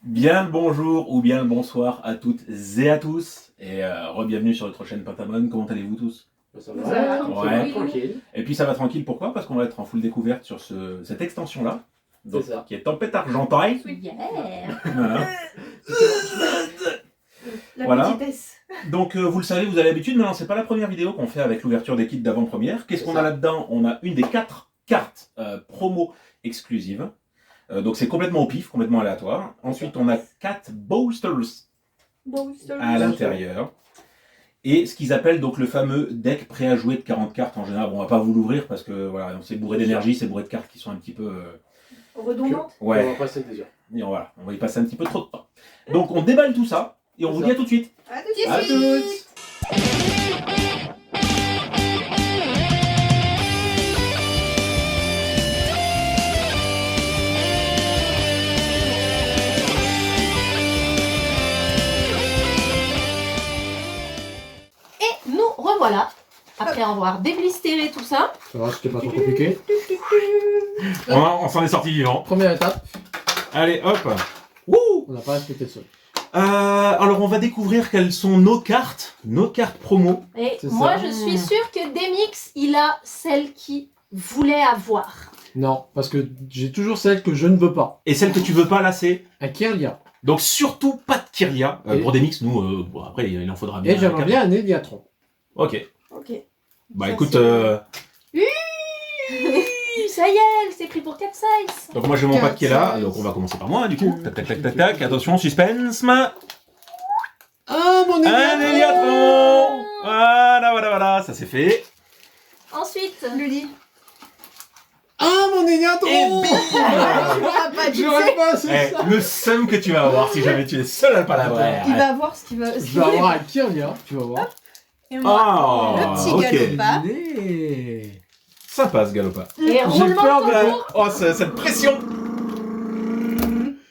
Bien le bonjour ou bien le bonsoir à toutes et à tous. Et re-bienvenue sur notre chaîne Patamon. Comment allez-vous tous? Ça va, Ouais. tranquille. Et puis ça va tranquille, pourquoi? Parce qu'on va être en full découverte sur cette extension-là. Donc, C'est ça. qui est Tempête Argentaille. Yeah. Voilà. La Voilà. petitesse. Donc vous le savez, vous avez l'habitude, mais c'est pas la première vidéo qu'on fait avec l'ouverture des kits d'avant-première. Qu'est-ce C'est qu'on ça. a là-dedans? On a une des 4 cartes promo exclusives. Donc c'est complètement au pif, complètement aléatoire. Ensuite on a 4 boosters à l'intérieur. Et ce qu'ils appellent donc le fameux deck prêt à jouer de 40 cartes en général. Bon, on va pas vous l'ouvrir parce que voilà, c'est bourré d'énergie, c'est bourré de cartes qui sont un petit peu... Redondante. On va Ouais, passer des heures. et voilà, on va y passer un petit peu trop de temps. Donc on déballe tout ça et on vous dit à tout de suite. À tout de À suite. toutes. Et nous revoilà. Après avoir déblistéré tout ça. Ça va, c'était pas trop compliqué. On s'en est sorti vivant. Première étape, Allez, hop. Wouh. on n'a pas respecté le sol. Alors on va découvrir quelles sont nos cartes promo. Et C'est moi, ça. je suis sûre que Demix, il a celle qu'il voulait avoir. Non, parce que j'ai toujours celle que je ne veux pas. Et celle que tu veux pas, là, c'est... Un Kirlia. Donc surtout pas de Kirlia. Et- Pour des mix, nous, bon, après il en faudra bien. Et j'aimerais bien un Eliatron. Ok. Ok. Bah Ça, écoute, c'est- Ça y est, c'est pris pour 4 size. donc moi j'ai mon pack qui est là, Quatre, donc on va commencer par moi du coup. Tac tac tac tac tac, attention, suspense. Ah, mon Un Eliatron. Voilà, ça c'est fait. Ensuite, Lully. Ah, mon Eliatron. Et bim. Ah, pas du J'aurais tout. pas assez Eh, ça. le seum que tu vas avoir si jamais tu es seul à pas l'avoir. Il va voir ce qu'il va. ce Je qu'il vais voulait. avoir un Kirlia, tu vas voir. Et moi, Ah, le petit ok. galopin. Allez. Sympa ce galopin. et J'ai roulement peur de de la... tambour. Oh, cette pression.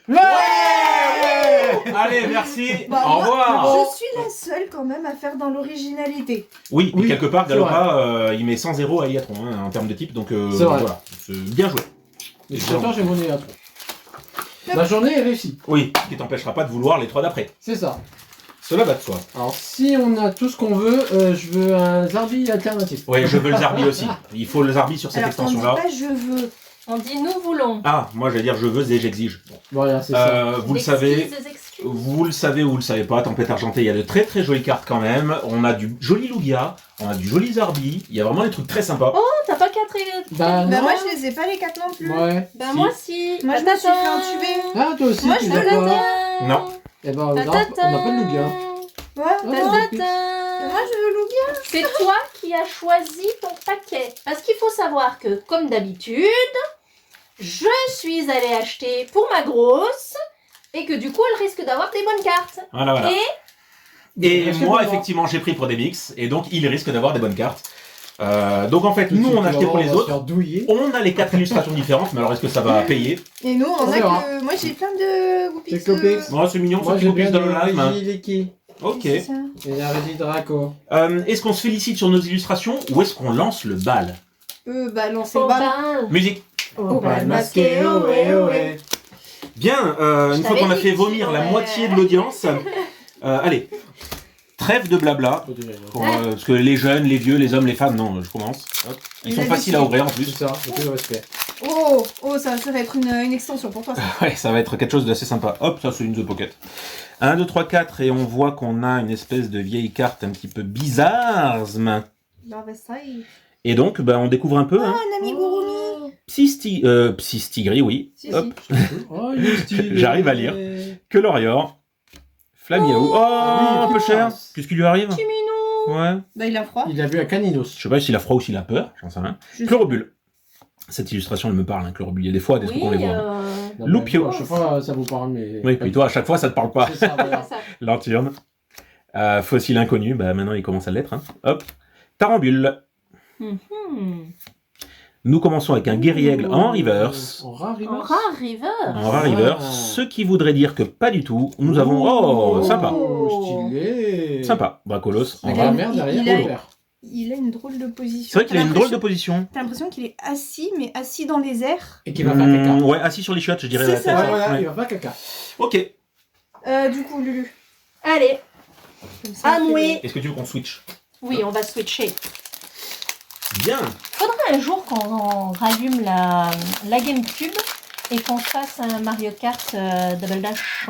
Ouais. Allez, merci. Bah, Au revoir. Je suis la seule quand même à faire dans l'originalité. Oui, Oui, quelque part, c'est Galopa, il met 100-0 à Eliatron en termes de type, donc C'est vrai. voilà, c'est bien joué. Mais je suis content, j'ai mon Eliatron. La journée est réussie. Oui, ce qui t'empêchera pas de vouloir les 3 d'après. C'est ça. Cela va de soi. Alors, si on a tout ce qu'on veut, je veux un Zarbi alternatif. Oui, je veux le Zarbi aussi. Il faut le Zarbi sur cette Alors, on dit extension-là. pas je veux. On dit nous voulons. Ah, moi j'allais dire je veux et j'exige. Bon. Voilà, c'est ça. Vous le Des savez, excuses, des excuses. vous le savez ou vous le savez pas, Tempête Argentée, il y a de très très jolies cartes quand même. On a du joli Lugia, on a du joli Zarbi, il y a vraiment des trucs très sympas. Oh, t'as pas 4 Bah, Bah, non. moi, je les ai pas les 4 non plus. Ouais. Ben Si. moi si. Moi, je me suis fait entuber. Ah, toi aussi, Moi, tu je l'as veux pas. Tadam. Non. Eh ben, on n'a pas de Lugia. Ouais, Ah, moi, non. je veux Lugia. C'est toi qui as choisi ton paquet. Parce qu'il faut savoir que, comme d'habitude, je suis allée acheter pour ma grosse et que du coup, elle risque d'avoir des bonnes cartes. Voilà. Et Et Achetez moi, pour effectivement, j'ai pris pour des mix, et donc il risque d'avoir des bonnes cartes. Donc en fait, nous on a acheté pour les On va se autres. faire douiller. On a les 4 illustrations différentes, mais alors est-ce que ça va payer? Et nous, on On a verra. que. Moi, j'ai plein de groupies. C'est Copix. Moi, c'est mignon, Moi, ce j'ai petit bien plus dans le lime. Régis Leki. Ok. C'est ça. Et la Régis Draco. Est-ce qu'on se félicite sur nos illustrations ou est-ce qu'on lance le bal? Bah, non, c'est oh pas. ben, Musique. Oh, bah, masqué, ohé, ohé. Bien, une fois t'avais qu'on a dit fait que vomir tu la aurais- moitié de l'audience, allez, trêve de blabla. Parce que les jeunes, les vieux, les hommes, les femmes, non, je commence. Hop. Ils Il sont a faciles à décidé. ouvrir en C'est plus. ça, c'est tout le respect. Oh, ça va être une extension pour toi, ça. Ouais, ça va être quelque chose d'assez sympa. Hop, ça c'est une The Pocket. 1, 2, 3, 4, et on voit qu'on a une espèce de vieille carte un petit peu bizarre. Larvesai. Et donc, ben, on découvre un peu. Ah, Hein. un amigurumi. Psystigri, oui. Si, Hop. Oh, il est stylé. J'arrive à lire. Que l'Orior. Flamiaou. Oh, un peu cher. Qu'est-ce qui lui arrive? petit minou. Ouais. Bah, il a froid. Il a vu à Caninos. Je sais pas s'il a froid ou s'il a peur, j'en sais rien. Je- Chlorobule. Cette illustration, elle me parle, hein, Chlorobule. Il y a des fois, des trucs on les voit. Non, Loupio. mais À chaque fois, ça vous parle, mais. Oui, puis toi, à chaque fois, ça te parle pas. C'est ça, voilà. C'est ça. Lanturne. Fossile inconnu, bah maintenant il commence à l'être. Hein. Hop. Tarambule. Mhm. Nous commençons avec un guerrier-aigle en reverse. En rare En reverse. rare river. En rare reverse. Ce qui voudrait dire que pas du tout. Nous avons. Oh, sympa. Oh, stylé. Sympa. Bracolos. En En Il a- rare. mère derrière, il a- en vert. Il a une drôle de position. C'est vrai qu'il a T'as une drôle de l'impression- position. T'as l'impression qu'il est assis, mais assis dans les airs. Et qui va faire caca. Ouais, assis sur les chiottes, je dirais. C'est la ça, tête, Ouais, voilà, ouais. il va faire caca. Ok. Du coup, Lulu. Allez, Comme ça, Amoué. Est-ce que tu veux qu'on switch? Oui, on va switcher. Bien. Faudrait un jour qu'on rallume la GameCube et qu'on fasse un Mario Kart Double Dash.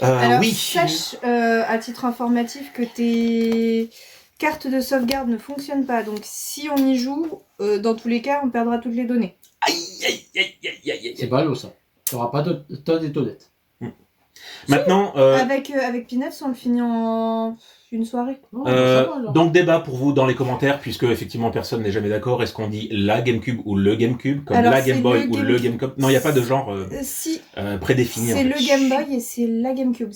Alors, oui. sache à titre informatif que tes cartes de sauvegarde ne fonctionnent pas. Donc, si on y joue, dans tous les cas, on perdra toutes les données. Aïe, aïe, aïe, aïe, aïe, aïe. C'est ballot ça. Tu n'auras pas de Todd et Toadette. Maintenant, Avec Peanuts, on le finit en une soirée. Oh, ça va, alors. donc débat pour vous dans les commentaires, puisque effectivement personne n'est jamais d'accord. Est-ce qu'on dit la GameCube ou le GameCube, comme Alors, la c'est Game Boy le ou Game- le GameCube? Non, il n'y a pas de genre Si, prédéfini. en c'est fait. le Game Boy et c'est la GameCube. Non,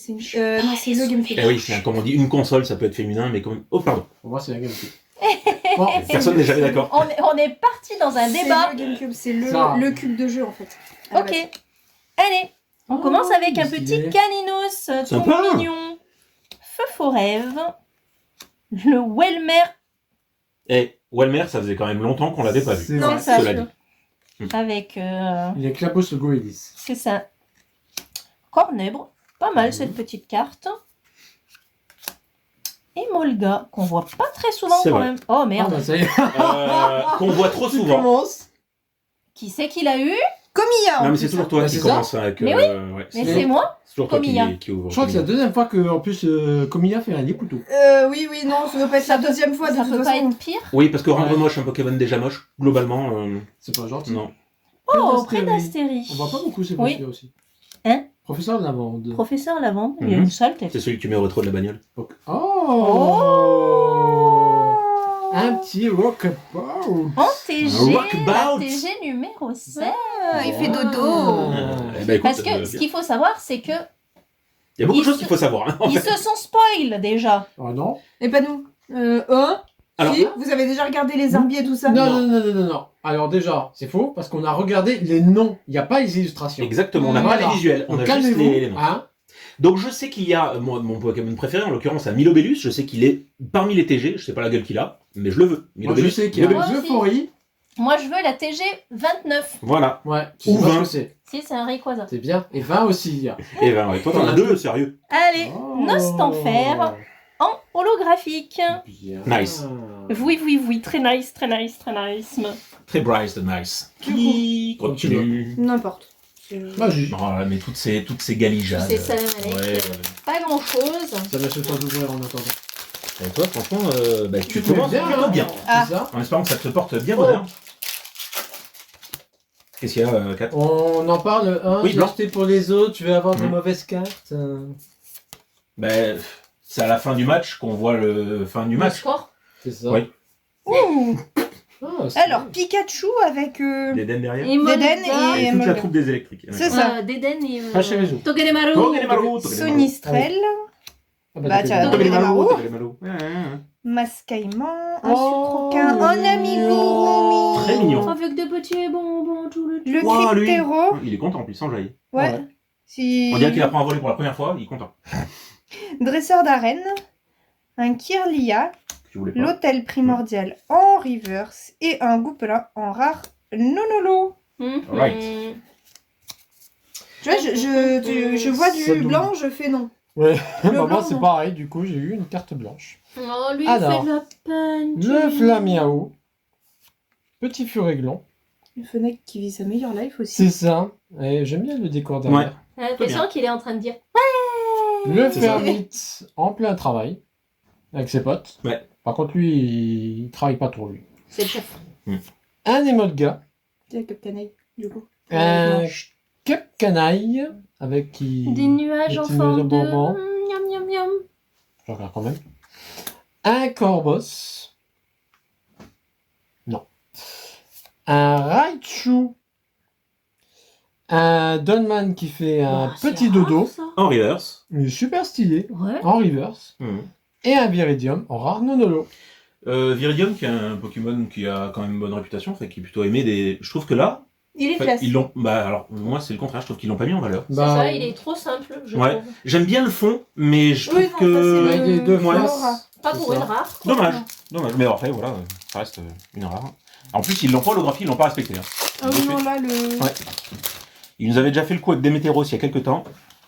c'est le GameCube. Eh oui, comme on dit, une console, ça peut être féminin, mais comme... Oh, pardon. Pour moi, c'est la GameCube. Bon, Personne n'est jamais d'accord. On est parti dans un débat. C'est le GameCube, c'est Ça. le cube de jeu en fait. à la base. Ok. Allez, on commence avec un stylé. petit Caninos, tout Sympa. mignon. Feu faux rêve. Le Welmer. Eh, Welmer, ça faisait quand même longtemps qu'on l'avait pas vu. C'est Non, vrai. ça, Cela dit. avec, Il éclabousse le Goélis. c'est ça. Cornèbre. Pas mal cette petite carte. Et Molga, qu'on voit pas très souvent C'est quand vrai. même. Oh Ah, merde. bah, ça y est. Qu'on voit trop Tu souvent. commences. Qui c'est qui l'a eu? Comilla. Non, en mais c'est plus, toujours hein. toi Bah, qui c'est ça. commence avec... Mais ouais, Mais C'est- c'est moi. c'est toujours toi Comilla. qui ouvre. Je crois que c'est la deuxième fois que, en plus, Comilla fait un lit plutôt. Oui, non, ça doit pas être Ça la peut- deuxième fois de Ça toute peut pas façon. être pire. Oui, parce que rendre Ouais. moche un Pokémon déjà moche, globalement, C'est pas gentil. non. Oh, Prédastérie. Prédastérie. On voit pas beaucoup ces Oui. fois aussi. Hein? Professeur de la Lavande. Professeur Lavande, il y a Mhm. une sale tête. C'est celui que tu mets au rétro de la bagnole. Oh, Un petit rockaball. En TG, Walkabout. la TG numéro 7. Il fait dodo. Eh ben, écoute, Parce que ce qu'il faut savoir, c'est que il y a beaucoup de il choses se- qu'il faut savoir. Hein, en ils fait. se sont spoil déjà. Oh non. Et pas nous. Alors, Si, vous avez déjà regardé les herbiers et tout ça Non. Alors déjà, c'est faux parce qu'on a regardé les noms. Il n'y a pas les illustrations. exactement, on n'a Voilà. pas les visuels, on Donc a juste calmez-vous. les noms. Hein. Donc je sais qu'il y a, moi, mon Pokémon préféré, en l'occurrence, un Milobellus, je sais qu'il est parmi les TG, je sais pas la gueule qu'il a, mais je le veux. Moi, je sais qu'il y a Moi une aussi. euphorie. Moi, je veux la TG 29. Voilà, Ouais. Ou Je sais pas 20. ce que c'est. Si, c'est un Rayquaza. C'est bien. Et 20 aussi. Il y a. et ben ouais, toi t'en as deux, sérieux. Allez, Oh. Nostanfer en holographique. Bien. Nice. Oui, très nice, très nice, très nice. Très bright, nice. Qui Comme tu continue. N'importe. Magie. Oh là, mais toutes ces galijades. C'est ça, Alex. Ouais. Pas grand chose. Ça laisse le temps d'ouvrir en attendant. Et toi, franchement, bah, tu fais commences plutôt hein. bien. Ah. C'est ça. En espérant que ça te porte bien bonheur. Qu'est-ce qu'il y a, Kat? On en parle. Hein, Oui, je blanc. l'ai acheté pour les autres. Tu vas avoir des Mhm. mauvaises cartes. Ben, c'est à la fin du match qu'on voit le fin du Le match. score. C'est ça. Oui. Ouh. Ah, c'est Alors, bien. Pikachu avec L'Eden derrière. Et Molga. Deden Et toute la Molga. troupe des électriques. C'est ça. Deden et Pas chez les autres. Togedemaru. Togedemaru, Sonistrel, Ah Bah, t'as tiens, fait Togedemaru, Togedemaru. Togedemaru. Ouais, ouais, ouais. Mascaïman, un Oh, sucroquin, un amigurumi, Très mignon. Avec des petits bonbons tout le le Ouah, lui. cryptéro. Il est content, puis sans jaillit. Ouais. Ouais. Si... On dirait qu'il apprend à voler pour la première fois, il est content. Dresseur d'arène, un Kirlia, Tu voulais pas. l'hôtel primordial en reverse et un goupelin en rare nonolo. Right. Tu vois, je vois Ça du donne- blanc, je fais non. Ouais. Le Bah, moi, blanc, c'est non. pareil. Du coup, j'ai eu une carte blanche. Oh, lui, il Alors, fait de la peine. Le Flamiaou. Petit Furaiglon. Le Fennec qui vit sa meilleure life aussi. C'est ça. Et j'aime bien le décor derrière. J'ai l'impression qu'il est en train de dire Le C'est ça. Fermite en plein travail. Avec ses potes. Ouais. Par contre, lui, il travaille pas trop, lui. c'est le chef. Un Emolga. C'est la Cap Canaille, du coup. Un Cap Canaille. Avec qui. Des nuages des en petits forme de... bonbons. Miam, miam, miam. Je regarde quand même. Un Corbos. Non. Un Raichu. Un Donman qui fait un Oh, c'est petit rare, dodo. ça. En reverse. Il est super stylé. Ouais. En reverse. Mhm. Et un Viridium en rare nonolo. Viridium, qui est un Pokémon qui a quand même une bonne réputation, fait qui est plutôt aimé des. Je trouve que là, Il est en fait, classe. ils l'ont. Bah alors, moi c'est le contraire, je trouve qu'ils l'ont pas mis en valeur. C'est ça, il est trop simple, je Ouais. trouve. J'aime bien le fond, mais je trouve Oui, non, que. ça, c'est Avec les deux Ouais. faces. Pas C'est pour une ça. rare. Dommage, dommage. Mais après, voilà, ça reste une rare. En plus, ils l'ont pas holographie, ils l'ont pas respecté. Hein. Ah oui, non, là, le... Ouais. Ils nous avaient déjà fait le coup avec Démétéros il y a quelques temps.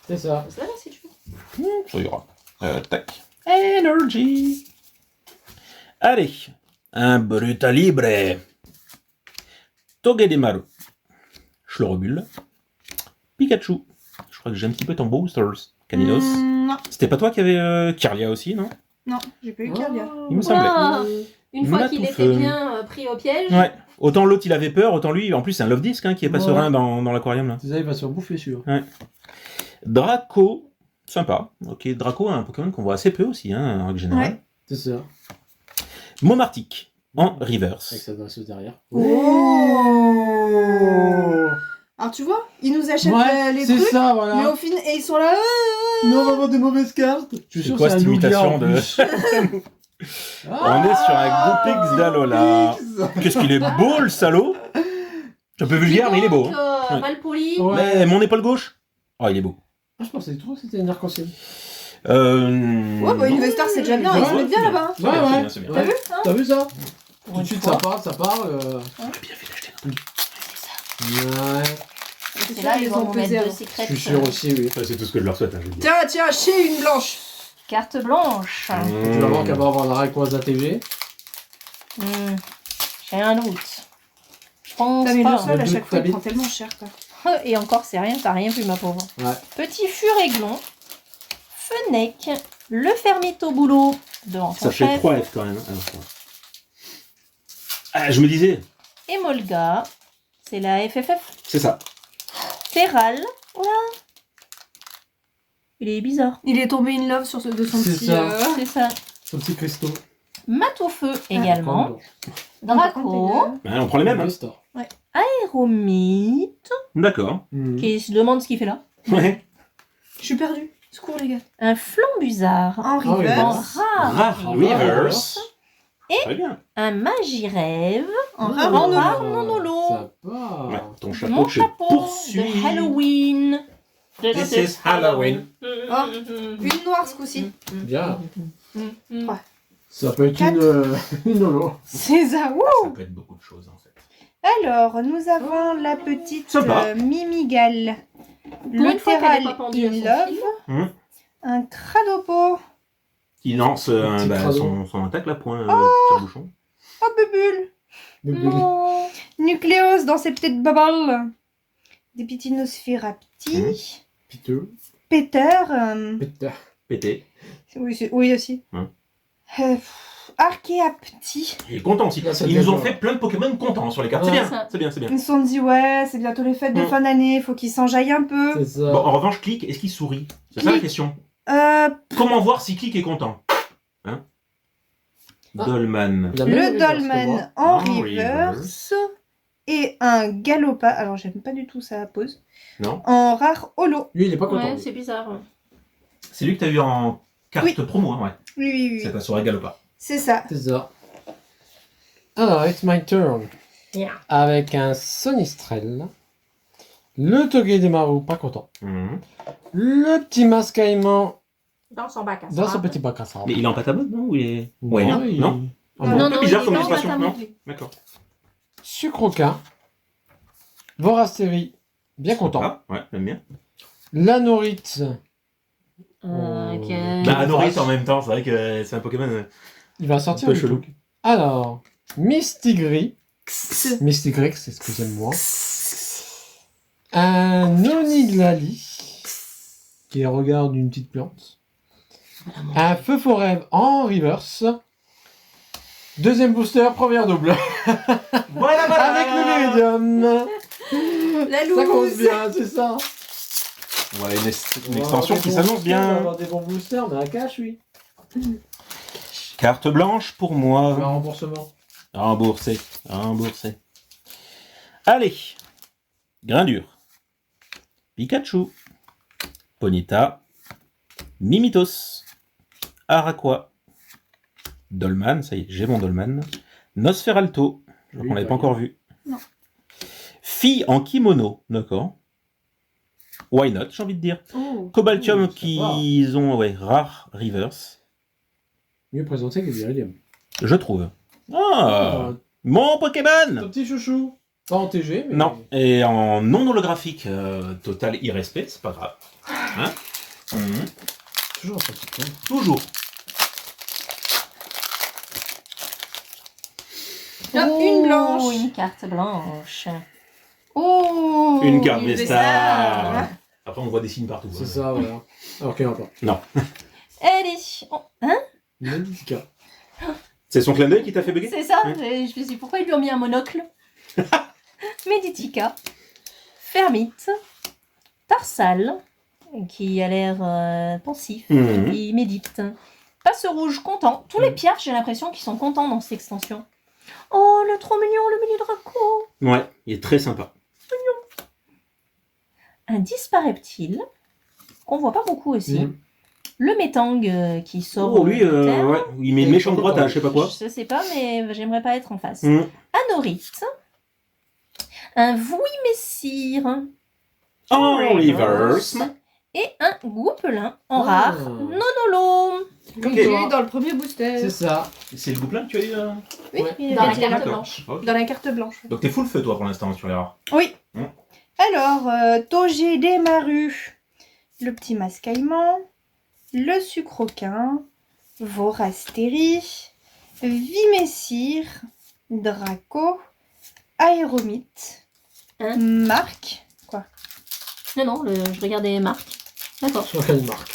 C'est ça. Ça va, si tu veux. Ça ira. Tac. Energy. Allez. Un Bruta Libre. Togedemaru. Schlorobule. Pikachu. Je crois que j'ai un petit peu ton Boosters. Caninos. Non, C'était pas toi qui avait Kirlia aussi, non? non, j'ai pas eu Kirlia. Il me semblait. Ah, une fois M'a qu'il tout était fait. bien pris au piège. Ouais. Autant l'autre il avait peur, autant lui, en plus c'est un love disc qui est pas Ouais. serein dans l'aquarium là. Tu sais, il va se bouffer sûr. Draco, sympa. Ok, Draco, un Pokémon qu'on voit assez peu aussi, en règle générale. Ouais. C'est ça. Momartic, en Avec reverse. sa danseuse derrière. Oh. Alors tu vois, ils nous achètent les c'est trucs, ça, mais voilà. au final, et ils sont là. Non, on va avoir des mauvaises cartes. Je suis C'est sûr quoi que c'est cette un Lugia, imitation en de- plus. On est sur un gros Pix d'Alola. Qu'est-ce qu'il est beau le salaud. C'est un peu vulgaire, mais il est beau. Ouais. Malpoli. Ouais. Mais mon épaule gauche. Oh, il est beau. Ah, je pensais trop que c'était une arc-en-ciel. Ouais, bah Investor c'est déjà bien, ils se Ouais, mettent bien là-bas. C'est bien, Ouais, c'est ouais. bien, c'est bien. T'as vu T'as vu ça Pour Tout de une suite, fois. ça parle. Bien fait d'acheter notre Ouais. C'est là, ils vont nous mettre pesé de avant. secrets. Je suis sûr aussi, oui. C'est tout ce que je leur souhaite, je veux dire. Tiens, tiens, chez une blanche. Carte blanche. Tu vas voir qu'elle va avoir la Rayquaza TV. J'ai un doute. Je pense Putain, mais pas. le sol à Le chaque fois il doute prend tellement cher quoi. Et encore, c'est rien, t'as rien vu, ma pauvre. Ouais. Petit Furéglon, Fenech, le Fermito Boulot devant son Ça fait chef, 3 F quand même. Ah, je me disais. Emolga, c'est la FFF, C'est ça. Terral, voilà. Il est bizarre, Il est tombé in love sur de son C'est petit. ça. c'est ça. Son petit cristaux. Matofeu également, Par contre, Draco, On prend les mêmes. Investor. Aéromite, Mhm. qui se demande ce qu'il fait là, Ouais. Je suis perdue. Secours les gars. un Flambuzard, En oui, reverse. en rare, Rare reverse. Et- Très bien. un Magirève, En Ah, rare en mono. rare monolo. Sympa. Ouais, ton chapeau Mon que je chapeau poursuis. de Halloween. This is Halloween. Oh, une noire ce coup-ci. Bien. Mm. Ça peut être Quatre. une holo. C'est ça, wouh. Ça peut être beaucoup de choses en fait. Alors, nous avons la petite Sympa. Mimigal. Pour une fois qu'elle est Leteral pas pendue à in son love. fil. Un Cradopo. Il lance petit crado. son attaque la poing, tire-bouchon. Oh, Bubule. Bubule. Non. Nucléos dans ses petites bubbles. Des Pitinospherapti. Piteux. Peter. Pétard. Pété. Oui aussi. Archéapti. Il est content aussi. Là, ça Ils nous ont devient fait plein de Pokémon contents sur les cartes. Ouais. C'est Ça. bien, c'est bien, c'est bien. Ils se sont dit, ouais, c'est bientôt les fêtes de fin d'année, faut qu'ils s'enjaillent un peu. C'est ça. Bon, en revanche, Click, est-ce qu'il sourit? C'est ça la Click. question. Euh, Comment voir si Click est content? Hein? Ah. Dolman. Il a même le reverse, tu Dolman vois. en En reverse. Et un Galopa. Alors, j'aime pas du tout sa pose. Non. En rare holo. Lui, il est pas content. Ouais, lui. c'est bizarre. C'est lui que t'as eu en carte Oui. promo, hein, ouais. Oui, oui, oui. C'est ta soirée Galopa. C'est ça. C'est ça. Alors, it's my turn. Yeah. Avec un Sonistrel. Le Togedemaru, pas content. Mhm. Le petit Mascaïman Dans son bac à dans son sable. petit bac à sable. Mais il est en pâte à mode, non? Ou il est... Ouais, Non, non? il- Non. Ah Non, bon. Un peu bizarre il comme est dans illustration, la non? table. D'accord. Sucroca. Vorasteri, bien content. Ah, ouais, j'aime bien. L'anorite, Ok. Bah, Anoris en même temps, c'est vrai que c'est un Pokémon. il va sortir Un peu du chelou. truc. Alors, Mystigrix, excusez-moi. Un Oniglali, qui regarde une petite plante. Un Feu Forêt en reverse. Deuxième booster, première double. Voilà, Avec le Méridium. La Ça commence loose. bien, c'est ça. Ouais, une extension qui s'annonce On va bien. avoir des bons boosters, mais à cash, oui. Carte blanche pour Un moi. remboursement. Remboursé, remboursé. Allez. Grindure. Pikachu. Ponyta. Mimitos. Araqua. Dolman, ça y est, j'ai mon Dolman. Nosferalto. Je crois qu'on l'avait pas encore vu. Non. Fille en kimono, d'accord. Why not, j'ai envie de dire. Oh. Cobaltium ça qu'ils ont, ouais, rare reverse, Mieux présenté que Viridium. je trouve. Ah, mon Pokémon. Ton petit chouchou. Pas en TG, mais... Non, et en non holographique, total irrespect, c'est pas grave. Hein Toujours un petit peu. Toujours. Une blanche. Oh, une carte blanche. Oh, Une carte Vesta. Vesta. Après, on voit des signes partout. C'est ça, voilà. Alors qu'il n'y en a pas. Non. Allez. Oh, hein? Meditica. C'est son clin d'œil qui t'a fait bugger? C'est ça. Oui. Je me suis dit, pourquoi ils lui ont mis un monocle? Meditica. Fermite. Tarsal. Qui a l'air pensif. Mhm. Il médite. Passe rouge, content. Tous les pierres, j'ai l'impression qu'ils sont contents dans cette extension. Oh, le trop mignon, le mini Draco. Ouais, il est très sympa. Un dispareptile, qu'on voit pas beaucoup aussi. Mhm. Le métang qui sort. Oh, lui, de terre. ouais, il met une méchante droite à je sais pas quoi. Je sais pas, mais j'aimerais pas être en face. Mhm. Anorite. Un Vouy Messire. En reverse. Et un Goupelin en Ah. rare. Nonolome. Comme J'ai eu toi. dans le premier booster. C'est ça. C'est le gouplin que tu as eu Oui, Ouais. il est Dans la carte carte blanche. Ok. Dans la carte blanche. Donc t'es full feu toi pour l'instant sur les rares. Oui. Hmm. Alors, Togé Desmaru, le petit mascaillement, le sucroquin, Vorastérie, Vimessire, Draco, Aéromite, Hein Marc. Quoi? Non, je regardais les marques. D'accord. Sur quelle marque?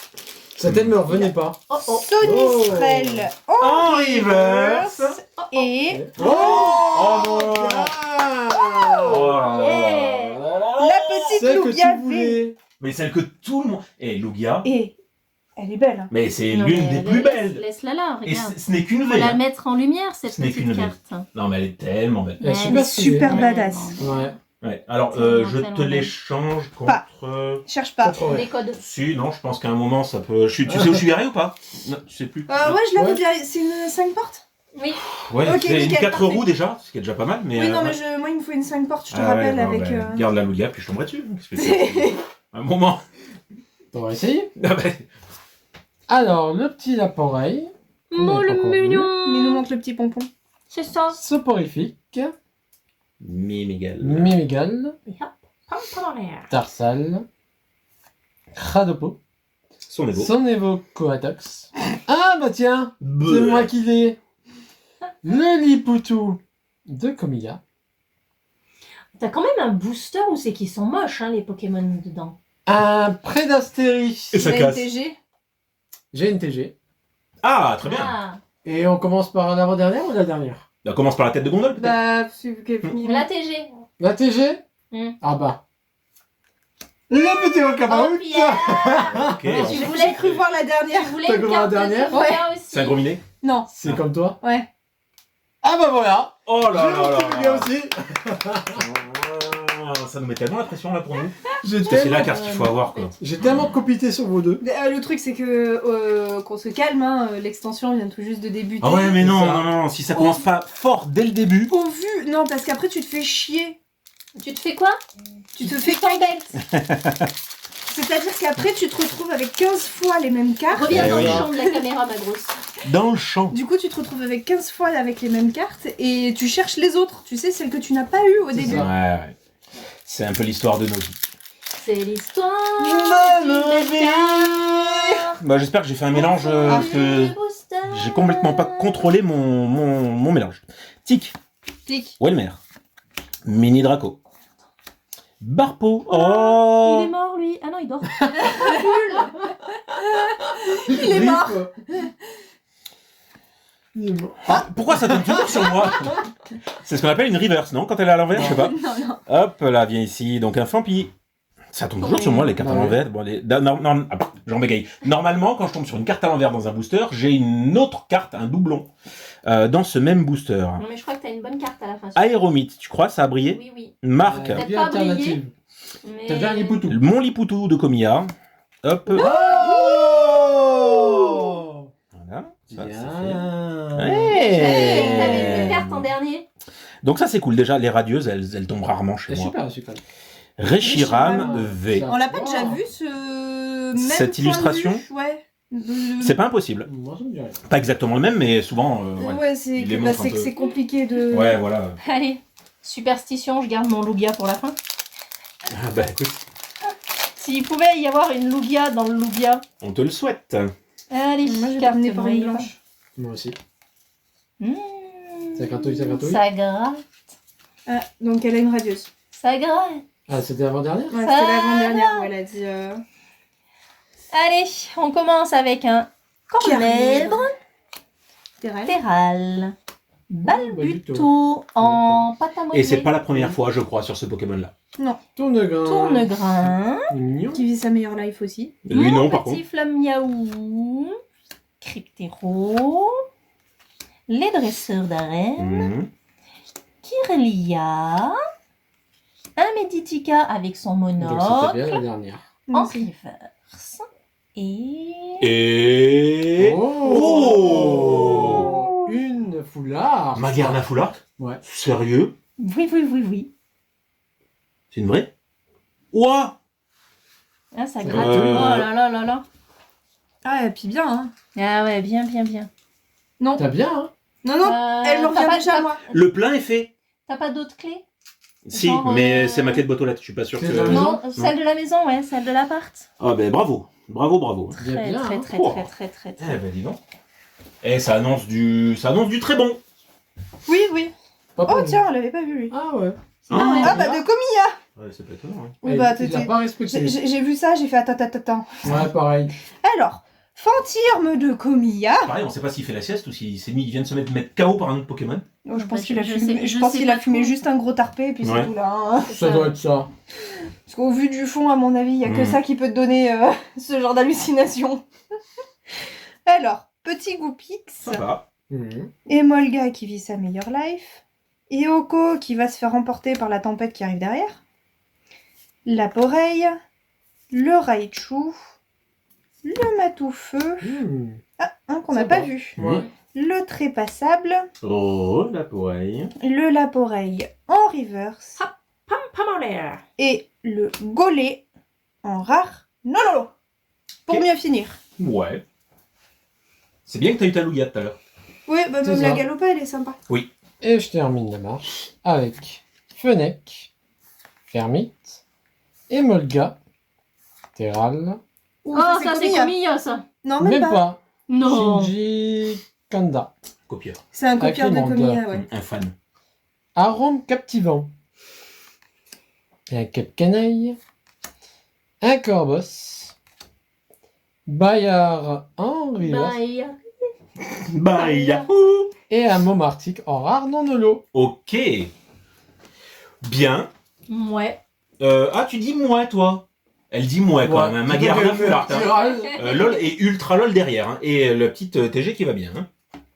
Ça ne me revenait pas. Oh, oh. Sonistrel en reverse. Et Oh non. Yeah. la petite Celle que Lugia tu voulais. Mais celle que tout le monde... Eh, Lugia, Et elle est belle. Hein. mais c'est Non, l'une mais des plus belles. Laisse-la là, Et regarde. ce n'est qu'une On va la vraie. mettre en lumière, cette Ce n'est qu'une petite vraie. carte. Non mais elle est tellement belle. Elle est Ouais, super stylée. super Ouais, badass. vraiment. Ouais. Ouais. Alors, Tellement, je te tellement l'échange Pas. contre... Cherche pas. Contre- Des codes. Si, non, je pense qu'à un moment, ça peut... Tu sais où je suis garé ou pas? Non, tu sais plus. Ouais, je l'avais Ouais. déjà. C'est une 5 portes? Oui. Ouais, Ok, c'est une nickel, 4 parfait. roues déjà, ce qui est déjà pas mal, mais... Oui, non, ouais. mais moi, il me faut une 5 portes, je te Ah rappelle, ouais, bon, avec... ben, garde la Lugia, puis je tomberai dessus. Qu'est-ce que c'est Un moment. On va essayer. Ah ben, Alors, le petit lapin oreille. Oh, le mignon. Mais il nous manque le petit pompon. C'est ça. Soporifique. Mimigal. Mimigal. Pam, pam en l'air. Tarsal. Radopo. Son évo. Son Evo Coatox. Ah bah tiens, c'est moi qui l'ai. Le Liputu de Komiya. T'as quand même un booster où c'est qu'ils sont moches, hein, les Pokémon dedans. Un Prédastérie. Et ça casse. NTG. GNTG. Ah, très bien. Ah, Et on commence par l'avant-dernière ou la dernière? On commence par la tête de gondole, peut-être Bah, c'est que finir. la TG. La TG? Ah bah. Le petit Oh, Wakabaout. Pierre. Ok. Mais tu J'ai voulais, cru voir la dernière. tu voulais T'as une cru voir carte la dernière de Sofia aussi. C'est un gros minet Non. C'est comme toi? Ouais. Ah bah voilà. Oh là J'ai là mon là petit là. gars aussi. Ah, ça nous met tellement la pression là pour nous. J'ai Parce que c'est la tellement, carte qu'il faut avoir quoi. j'ai tellement copité sur vos deux. Le truc, c'est que qu'on se calme, hein, l'extension vient tout juste de débuter. Ah ouais, mais non, C'est ça. non, non, si ça commence pas fort dès le début. Au vu, non, parce qu'après tu te fais chier. Tu te fais quoi? Tu te fais t'embêtes. C'est-à-dire qu'après tu te retrouves avec 15 fois les mêmes cartes. Reviens Eh dans oui. le champ de la caméra, ma grosse. Dans le champ. Du coup, tu te retrouves avec 15 fois avec les mêmes cartes et tu cherches les autres. Tu sais, celles que tu n'as pas eues au C'est début. ça. Ouais, ouais. C'est un peu l'histoire de nos vies. C'est l'histoire De d'une nos belle vies. carte. Bah, j'espère que j'ai fait un mélange parce que j'ai complètement pas contrôlé mon mélange. Tic, Clic. Welmer, Mini Draco, Barpo. Il est Oh. mort, lui. Ah non, il dort. Il est mort. Il est mort. Ah, pourquoi ça tombe toujours sur moi? C'est ce qu'on appelle une reverse, non? Quand elle est à l'envers, je sais pas. Non, non. Hop, là, viens ici. Donc un Fampi. Ça tombe toujours sur moi, les cartes à Ouais. l'envers. Bon, j'en bégaye. Normalement, quand je tombe sur une carte à l'envers dans un booster, j'ai une autre carte, un doublon, dans ce même booster. Non, mais je crois que t'as une bonne carte à la fin. Aéromite, tu crois, ça a brillé? Oui, oui. Marque, Peut-être Vie pas alternative. Mais... T'as déjà Liputu. mon Liputu de Komiya. Hop. Oh Voilà. Ça, Bien. c'est fait. Hey, t'avais une Ouais. carte en dernier. Donc ça, c'est cool. Déjà, les radieuses, elles tombent rarement chez C'est moi. super, super. Reshiram Reshiram. V. Ça. On l'a pas Wow. déjà vu ce même Cette point de illustration vue Ouais. C'est pas impossible. Moi, ça me dit rien. Pas exactement le même, mais souvent. Ouais, Ouais. c'est Il les bah, montre un c'est que peu. c'est compliqué de. Ouais, voilà. Allez, superstition, je garde mon Lugia pour la fin. Ah bah écoute. S'il pouvait y avoir une Lugia dans le Lugia. On te le souhaite. Allez, Moi, j'ai carte terminé par une brillante. blanche. Moi aussi. Mmh. Ça gratouille, ça gratouille. Ça gratte, Ah, donc elle a une radieuse. ça gratte. Ah, c'était l'avant-dernière? Ouais, c'était l'avant-dernière où elle a dit... Allez, on commence avec un cornèdre Terrell. Terral. Balbuto. Balbuto en pâte à modeler. Et c'est pas la première fois, je crois, sur ce Pokémon-là. Tournegrain. Tournegrain. Il est mignon. Qui vit sa meilleure life aussi. Lui, non, Mon par petit contre. Flammiaou. Cryptéro. Les dresseurs d'arène. Mhm. Kirlia. Un Meditica avec son Donc c'était monocle. bien la dernière. En reverse. Et... Et... Oh, Une foulard. Magarna Foulard? Ouais. Sérieux? Oui, oui, oui, oui. C'est une vraie? Ouah! Ah, ça C'est gratte. vrai. Oh là là là là. Ah, et puis bien, hein. Ah ouais, bien, bien, bien. Non, T'as bien, hein? non, elle me t'as revient pas- déjà à t'as- moi. Le plein est fait. T'as pas d'autres clés? Si, Genre, mais c'est ma quête botolette, je suis pas sûr Clé que... de la maison. Non, celle de la maison, ouais, celle de l'appart. Ah ben bravo, bravo, bravo. Bien, Très, bien, très, hein. très, Oh. très, très, très, Eh très. ben dis donc. Et ça annonce du très bon. Oui, oui. Pas pour Oh nous. tiens, on l'avait pas vu lui. Ah ouais. Ah bah de Comilla. Ouais, c'est pas étonnant. Hein. Oui, Eh, bah il l'a t'étais... pas respecté. J'ai vu ça, j'ai fait attends. Ouais, pareil. Alors, Fantirme de Comilla. Pareil, on sait pas s'il fait la sieste ou s'il il vient de se mettre KO par un autre Pokémon. Oh, je Bah, pense qu'il a je fumé, sais- je je pense sais qu'il a pas fumé trop. juste un gros tarpé et puis Ouais. c'est tout là. Hein. Ça doit être ça. Parce qu'au vu du fond, à mon avis, il y a que Mm. ça qui peut te donner ce genre d'hallucination. Alors, petit Goupix. Sympa. Mhm. Emolga qui vit sa meilleure life. Eoko qui va se faire emporter par la tempête qui arrive derrière. Laporeille. Le Raichu. Le Matoufeu. Mhm. Un qu'on n'a pas Sympa. vu. Ouais. Le Trépassable. Oh, la poêle. Le Laporeille en reverse. Pas mal l'air. Et le Golé en rare. Non, non, non. Pour Ok. mieux finir. Ouais. C'est bien que t'as eu ta Lugia tout à l'heure. Oui, bah C'est même ça. la Galopa, elle est sympa. Et je termine la marche avec Fennec, Fermite, Emolga, Terral, Ouh, Oh, ça c'est Comilla. Comilla, ça. Non, même, même pas. pas, Non. Shinji Kanda, Copieur. C'est un copieur de Avec les Comilla, mandats. ouais. Un fan. Arôme captivant, un Cap Canaille, un Corbos, Bayard en reverse Bye. Bye, yahoo! et un Momartic en rare non holo. Ok. Bien. Ouais. Ah, tu dis moi, toi. Elle dit moi quand même. Hein. Magarna Foulard. Hein. Terral. LOL et Ultra LOL derrière. Hein. Et le petit TG qui va bien. Hein.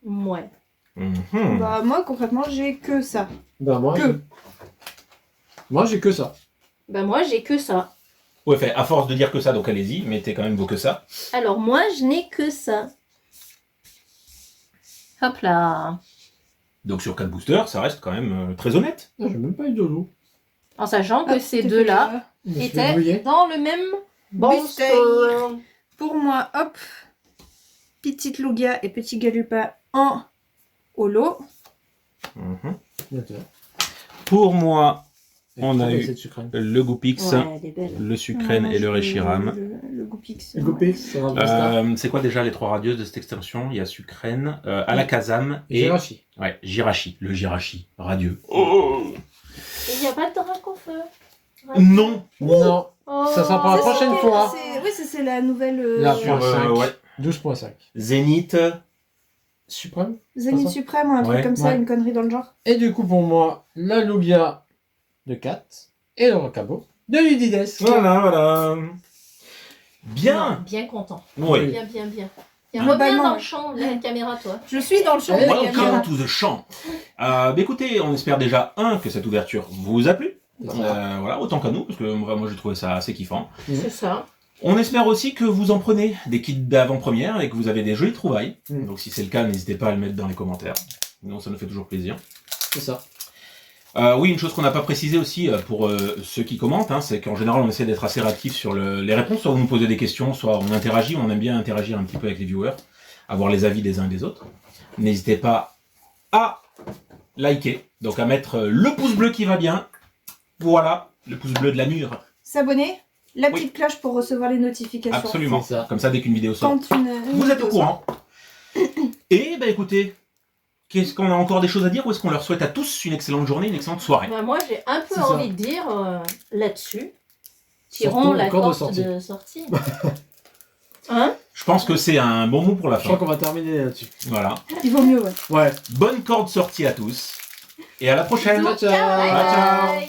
Ouais. Mhm. Bah, moi, concrètement, j'ai que ça. Bah moi, Que. moi j'ai que ça. Bah moi j'ai que ça. Ouais, fait, à force de dire que ça, donc allez-y, mettez quand même beau que ça. Alors moi je n'ai que ça. Hop là. Donc sur 4 boosters, ça reste quand même très honnête. Ah, j'ai même pas eu de loup. En sachant que Ah, ces t'es deux-là Je me suis fait étaient brouiller. dans le même Booster. booster. Pour moi, hop. Petite Lugia et petit Galupa en holo. Mhm. Bientôt. Pour moi, On a J'ai eu- cette sucrène. le Goupix, Ouais, elle est belle. le Sucrène et le Reshiram. Le Goupix. Le Goupix, ça va pas. C'est quoi déjà les 3 radieuses de cette extension? Il y a Sucrène, Alakazam et Jirachi. ouais, Jirachi. Le Jirachi, radieux. Et il n'y a pas de Dracofeu. Non. Non, Oh. Ça sera pour la C'est- prochaine c'est- fois. Oui, c'est la nouvelle. La Sur, Point 5. ouais. 12.5. Zénith. Suprême. Zénith ça. Suprême, un truc Ouais. comme ça, Ouais. une connerie dans le genre. Et du coup, pour moi, la Lugia de 4 et le Rocabo de Ludides. Voilà. Non, Bien. bien content. Oui. Bien, bien, bien. Tiens, Globalement. reviens dans le champ de la caméra, toi. Je suis dans le champ de la Welcome caméra. Welcome to the champ. Écoutez, on espère déjà que cette ouverture vous a plu. Voilà, autant qu'à nous, parce que moi j'ai trouvé ça assez kiffant. C'est ça. On espère aussi que vous en prenez des kits d'avant-première et que vous avez des jolies trouvailles. Mm. Donc si c'est le cas, n'hésitez pas à le mettre dans les commentaires. Sinon, ça nous fait toujours plaisir. C'est ça. Oui, une chose qu'on n'a pas précisé aussi pour ceux qui commentent, hein, c'est qu'en général, on essaie d'être assez réactif sur les réponses. Soit vous nous posez des questions, soit on interagit. On aime bien interagir un petit peu avec les viewers, avoir les avis des uns et des autres. N'hésitez pas à liker, donc à mettre le pouce bleu qui va bien. Voilà, le pouce bleu de la mûre. S'abonner, La petite cloche pour recevoir les notifications. Absolument. C'est ça. Comme ça, dès qu'une vidéo sort, Quand vous êtes au courant. Et bah écoutez, qu'est-ce qu'on a encore des choses à dire ou est-ce qu'on leur souhaite à tous une excellente journée, une excellente soirée? Bah, moi, j'ai un peu C'est ça. envie de dire là-dessus. Surtout Tirons la corde de corde sortie. de sortie. Hein? Je pense que c'est un bon mot pour la Je crois fin. qu'on va terminer là-dessus. Voilà. Il vaut mieux, ouais. Ouais. Bonne corde sortie à tous. Et à la prochaine. Ciao, ciao. Bye Ciao. bye.